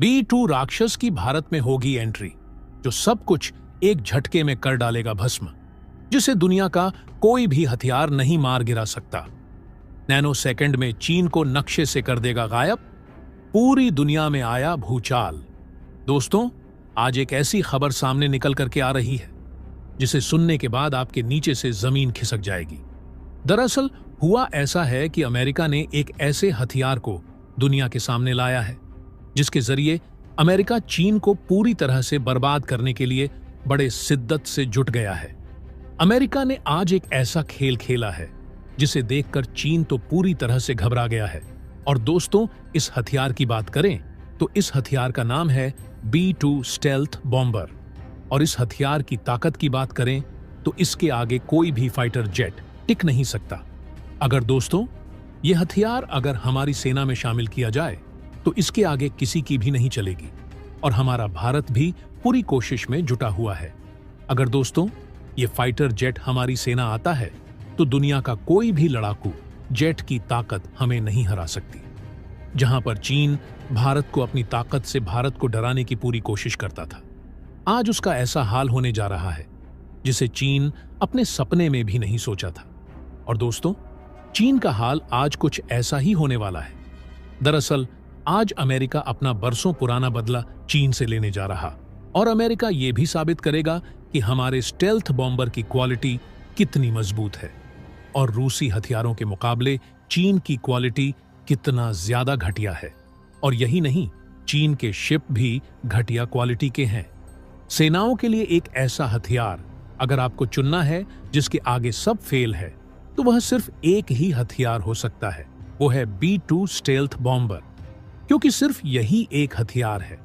B-2 राक्षस की भारत में होगी एंट्री, जो सब कुछ एक झटके में कर डालेगा भस्म, जिसे दुनिया का कोई भी हथियार नहीं मार गिरा सकता। नैनो सेकंड में चीन को नक्शे से कर देगा गायब। पूरी दुनिया में आया भूचाल। दोस्तों, आज एक ऐसी खबर सामने निकल करके आ रही है जिसे सुनने के बाद आपके नीचे से जमीन खिसक जाएगी। दरअसल हुआ ऐसा है कि अमेरिका ने एक ऐसे हथियार को दुनिया के सामने लाया है जिसके जरिए अमेरिका चीन को पूरी तरह से बर्बाद करने के लिए बड़े शिद्दत से जुट गया है। अमेरिका ने आज एक ऐसा खेल खेला है जिसे देखकर चीन तो पूरी तरह से घबरा गया है। और दोस्तों, इस हथियार की बात करें तो इस हथियार का नाम है B-2 स्टेल्थ बॉम्बर। और इस हथियार की ताकत की बात करें तो इसके आगे कोई भी फाइटर जेट टिक नहीं सकता। अगर दोस्तों, यह हथियार अगर हमारी सेना में शामिल किया जाए तो इसके आगे किसी की भी नहीं चलेगी। और हमारा भारत भी पूरी कोशिश में जुटा हुआ है। अगर दोस्तों, ये फाइटर जेट हमारी सेना आता है तो दुनिया का कोई भी लड़ाकू जेट की ताकत हमें नहीं हरा सकती। जहां पर चीन भारत को अपनी ताकत से भारत को डराने की पूरी कोशिश करता था, आज उसका ऐसा हाल होने जा रहा है जिसे चीन अपने सपने में भी नहीं सोचा था। और दोस्तों, चीन का हाल आज कुछ ऐसा ही होने वाला है। दरअसल आज अमेरिका अपना बरसों पुराना बदला चीन से लेने जा रहा, और अमेरिका ये भी साबित करेगा कि हमारे स्टेल्थ बॉम्बर की क्वालिटी कितनी मजबूत है और रूसी हथियारों के मुकाबले चीन की क्वालिटी कितना ज्यादा घटिया है। और यही नहीं, चीन के शिप भी घटिया क्वालिटी के हैं। सेनाओं के लिए एक ऐसा हथियार अगर आपको चुनना है जिसके आगे सब फेल है, तो वह सिर्फ एक ही हथियार हो सकता है, वो है B-2 स्टेल्थ बॉम्बर। क्योंकि सिर्फ यही एक हथियार है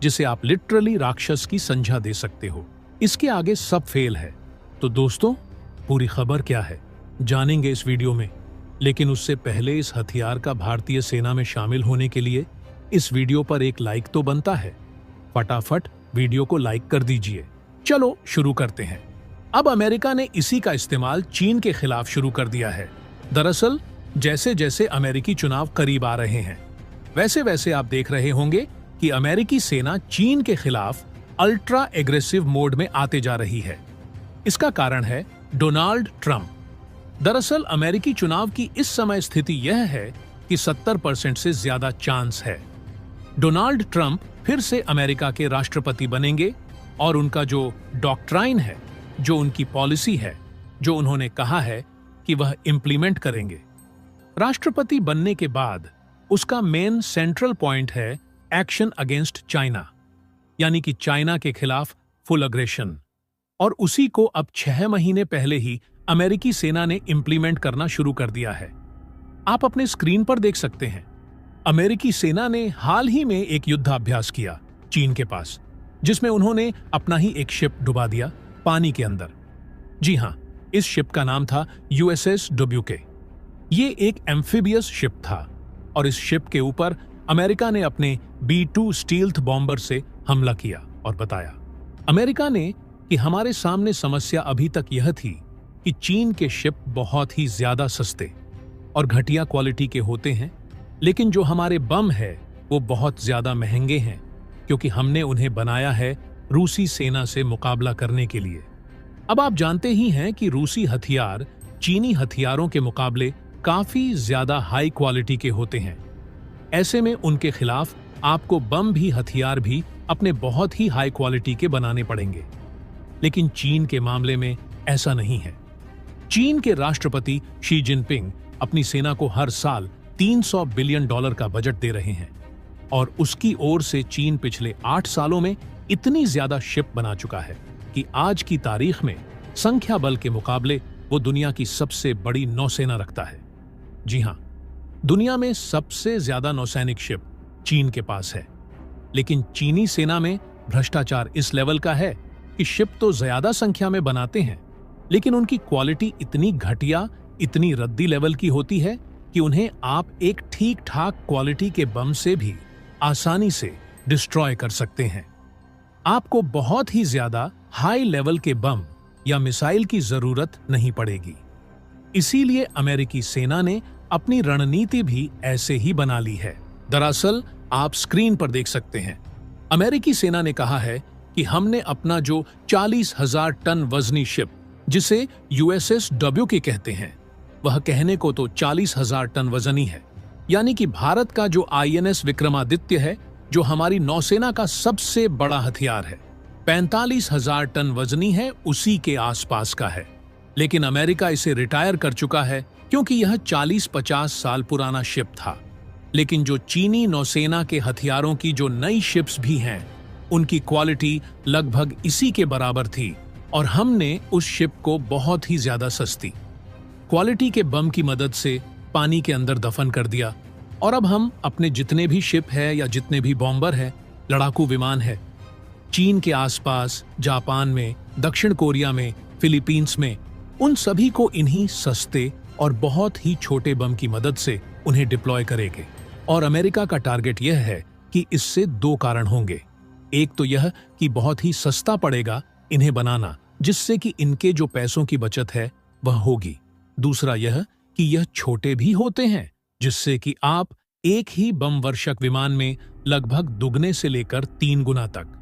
जिसे आप लिटरली राक्षस की संज्ञा दे सकते हो। इसके आगे सब फेल है। तो दोस्तों, पूरी खबर क्या है जानेंगे इस वीडियो में। लेकिन उससे पहले इस हथियार का भारतीय सेना में शामिल होने के लिए इस वीडियो पर एक लाइक तो बनता है। फटाफट वीडियो को लाइक कर दीजिए। चलो शुरू करते हैं। अब अमेरिका ने इसी का इस्तेमाल चीन के खिलाफ शुरू कर दिया है। दरअसल जैसे जैसे अमेरिकी चुनाव करीब आ रहे हैं, वैसे वैसे आप देख रहे होंगे कि अमेरिकी सेना चीन के खिलाफ अल्ट्रा एग्रेसिव मोड में आते जा रही है। इसका कारण है डोनाल्ड ट्रंप। दरअसल अमेरिकी चुनाव की इस समय स्थिति यह है कि 70% से ज्यादा चांस है डोनाल्ड ट्रंप फिर से अमेरिका के राष्ट्रपति बनेंगे। और उनका जो डॉक्ट्राइन है, जो उनकी पॉलिसी है, जो उन्होंने कहा है कि वह इंप्लीमेंट करेंगे। राष्ट्रपति बनने के बाद उसका मेन सेंट्रल पॉइंट है एक्शन अगेंस्ट चाइना, यानी कि चाइना के खिलाफ फुल अग्रेशन। और उसी को अब 6 महीने पहले ही अमेरिकी सेना ने इंप्लीमेंट करना शुरू कर दिया है। आप अपने स्क्रीन पर देख सकते हैं, अमेरिकी सेना ने हाल ही में एक युद्धाभ्यास किया चीन के पास, जिसमें उन्होंने अपना ही एक शिप डुबा दिया पानी के अंदर। जी हां, इस शिप का नाम था USS डुब्यूके। ये एक एम्फीबियस शिप था और इस शिप के ऊपर अमेरिका ने अपने B-2 स्टील्थ बॉम्बर से हमला किया और बताया अमेरिका ने कि हमारे सामने समस्या अभी तक यह थी कि चीन के शिप बहुत ही ज्यादा सस्ते और घटिया क्वालिटी के होते हैं, लेकिन जो हमारे बम है वो बहुत ज्यादा महंगे हैं, क्योंकि हमने उन्हें बनाया है रूसी सेना से मुकाबला करने के लिए। अब आप जानते ही हैं कि रूसी हथियार चीनी हथियारों के मुकाबले काफी ज्यादा हाई क्वालिटी के होते हैं। ऐसे में उनके खिलाफ आपको बम भी हथियार भी अपने बहुत ही हाई क्वालिटी के बनाने पड़ेंगे। लेकिन चीन के मामले में ऐसा नहीं है। चीन के राष्ट्रपति शी जिनपिंग अपनी सेना को हर साल $300 बिलियन का बजट दे रहे हैं, और उसकी ओर से चीन पिछले 8 सालों में इतनी ज्यादा शिप बना चुका है कि आज की तारीख में संख्या बल के मुकाबले वो दुनिया की सबसे बड़ी नौसेना रखता है। जी हां, दुनिया में सबसे ज्यादा नौसैनिक शिप चीन के पास है। लेकिन चीनी सेना में भ्रष्टाचार इस लेवल का है कि शिप तो ज्यादा संख्या में बनाते हैं, लेकिन उनकी क्वालिटी इतनी घटिया, इतनी रद्दी लेवल की होती है कि उन्हें आप एक ठीक ठाक क्वालिटी के बम से भी आसानी से डिस्ट्रॉय कर सकते हैं। आपको बहुत ही ज्यादा हाई लेवल के बम या मिसाइल की जरूरत नहीं पड़ेगी। इसीलिए अमेरिकी सेना ने अपनी रणनीति भी ऐसे ही बना ली है। दरअसल आप स्क्रीन पर देख सकते हैं। अमेरिकी सेना ने कहा है कि हमने अपना जो 40,000 टन वजनी शिप, जिसे USS WK कहते हैं, वह कहने को तो 40,000 टन वजनी है, यानी कि भारत का जो INS विक्रमादित्य है, जो हमारी नौसेना का सबसे बड़ा हथियार है, 45,000 टन वजनी है, उसी के आसपास का है। लेकिन अमेरिका इसे रिटायर कर चुका है क्योंकि यह 40-50 साल पुराना शिप था। लेकिन जो चीनी नौसेना के हथियारों की जो नई शिप्स भी हैं, उनकी क्वालिटी लगभग इसी के बराबर थी और हमने उस शिप को बहुत ही ज्यादा सस्ती क्वालिटी के बम की मदद से पानी के अंदर दफन कर दिया। और अब हम अपने जितने भी शिप है या जितने भी बॉम्बर है, लड़ाकू विमान है, चीन के आसपास, जापान में, दक्षिण कोरिया में, फिलीपींस में, उन सभी को इन्हीं सस्ते और बहुत ही छोटे बम की मदद से उन्हें डिप्लॉय करेंगे। और अमेरिका का टारगेट यह है कि इससे 2 कारण होंगे। एक तो यह कि बहुत ही सस्ता पड़ेगा इन्हें बनाना, जिससे कि इनके जो पैसों की बचत है वह होगी। दूसरा यह कि यह छोटे भी होते हैं, जिससे कि आप एक ही बम वर्षक विमान में लगभग दुगने से लेकर 3 गुना तक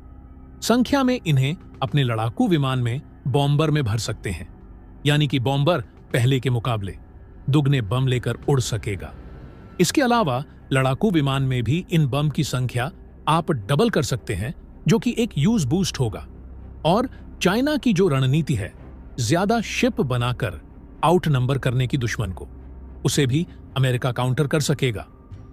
संख्या में इन्हें अपने लड़ाकू विमान में बॉम्बर में भर सकते हैं। यानी कि बॉम्बर पहले के मुकाबले दुगने बम लेकर उड़ सकेगा। इसके अलावा लड़ाकू विमान में भी इन बम की संख्या आप डबल कर सकते हैं, जो कि एक यूज बूस्ट होगा। और चाइना की जो रणनीति है, ज्यादा शिप बनाकर आउट नंबर करने की दुश्मन को, उसे भी अमेरिका काउंटर कर सकेगा।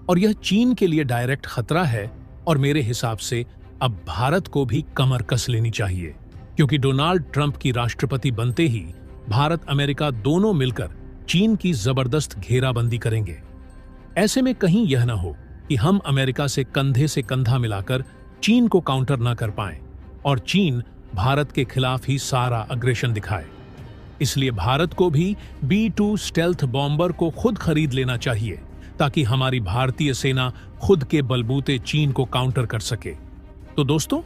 और यह चीन के लिए डायरेक्ट खतरा है और मेरे हिसाब से अब भारत को भी कमर कस लेनी चाहिए, क्योंकि डोनाल्ड ट्रंप की राष्ट्रपति बनते ही भारत अमेरिका दोनों मिलकर चीन की जबरदस्त घेराबंदी करेंगे। ऐसे में कहीं यह न हो कि हम अमेरिका से कंधा मिलाकर चीन को काउंटर न कर पाएं और चीन भारत के खिलाफ ही सारा अग्रेशन दिखाए। इसलिए भारत को भी B-2 स्टेल्थ बॉम्बर को खुद खरीद लेना चाहिए, ताकि हमारी भारतीय सेना खुद के बलबूते चीन को काउंटर कर सके। तो दोस्तों,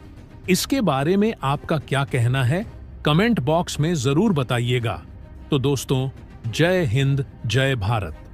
इसके बारे में आपका क्या कहना है, कमेंट बॉक्स में जरूर बताइएगा। तो दोस्तों, जय हिंद, जय भारत।